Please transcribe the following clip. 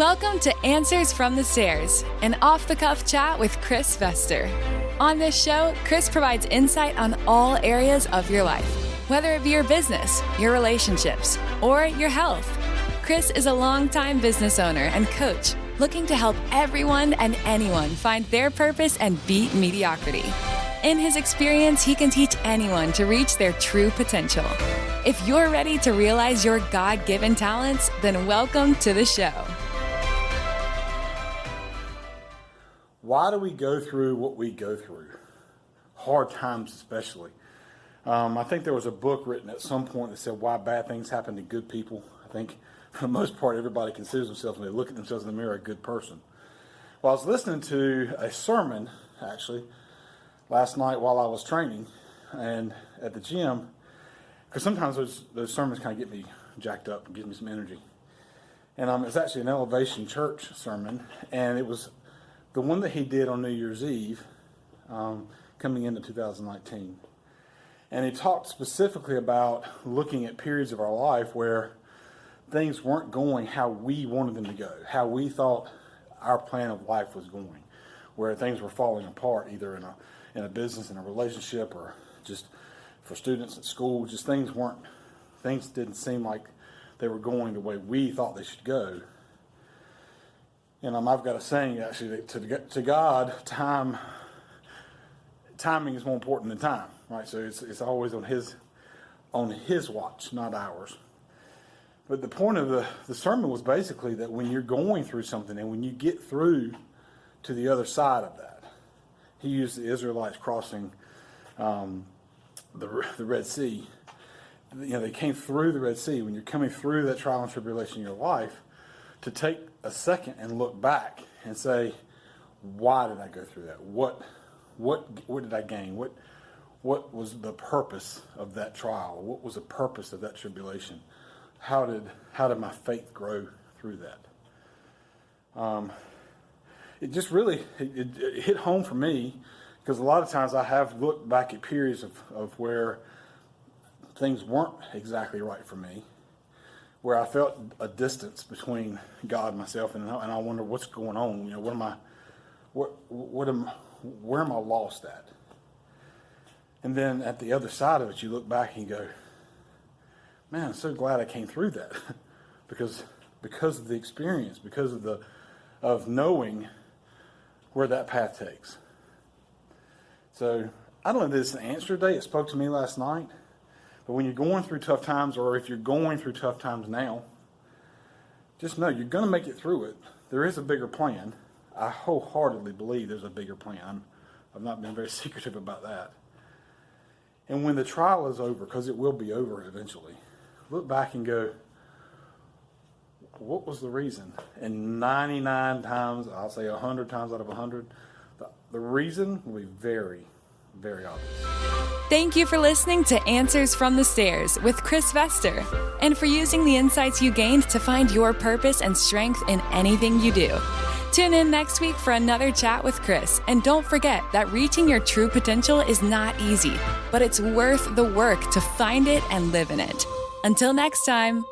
Welcome to Answers from the Stairs, an off-the-cuff chat with Chris Vester. On this show, Chris provides insight on all areas of your life, whether it be your business, your relationships, or your health. Chris is a longtime business owner and coach looking to help everyone and anyone find their purpose and beat mediocrity. In his experience, he can teach anyone to reach their true potential. If you're ready to realize your God-given talents, then welcome to the show. Why do we go through what we go through? Hard times especially. I think there was a book written at some point that said why bad things happen to good people. I think for the most part everybody considers themselves, when they look at themselves in the mirror, a good person. Well, I was listening to a sermon, actually, last night while I was training and at the gym, because sometimes those sermons kind of get me jacked up and give me some energy. And it's actually an Elevation Church sermon, and it was the one that he did on New Year's Eve, coming into 2019. And he talked specifically about looking at periods of our life where things weren't going how we wanted them to go, how we thought our plan of life was going, where things were falling apart, either in a business, in a relationship, or just for students at school. Just things didn't seem like they were going the way we thought they should go. And I've got a saying, actually, that to God, timing is more important than time, right? So it's always on His watch, not ours. But the point of the sermon was basically that when you're going through something and when you get through to the other side of that, he used the Israelites crossing the Red Sea. They came through the Red Sea. When you're coming through that trial and tribulation in your life, to take a second and look back and say, why did I go through that? What did I gain? What was the purpose of that trial? What was the purpose of that tribulation? How did my faith grow through that? It just really it hit home for me, because a lot of times I have looked back at periods of where things weren't exactly right for me, where I felt a distance between God and myself, and I wonder what's going on. Where am I lost at? And then at the other side of it, you look back and you go, man, I'm so glad I came through that, because of the experience, because of knowing where that path takes. So I don't know if this is an answer today. It spoke to me last night. But when you're going through tough times, or if you're going through tough times now, just know you're going to make it through it. There is a bigger plan. I wholeheartedly believe there's a bigger plan. I've not been very secretive about that. And when the trial is over, because it will be over eventually, look back and go, what was the reason? And 99 times, I'll say 100 times out of 100, the reason will be very, very obvious. Thank you for listening to Answers from the Stairs with Chris Vester, and for using the insights you gained to find your purpose and strength in anything you do. Tune in next week for another chat with Chris, and don't forget that reaching your true potential is not easy, but it's worth the work to find it and live in it. Until next time.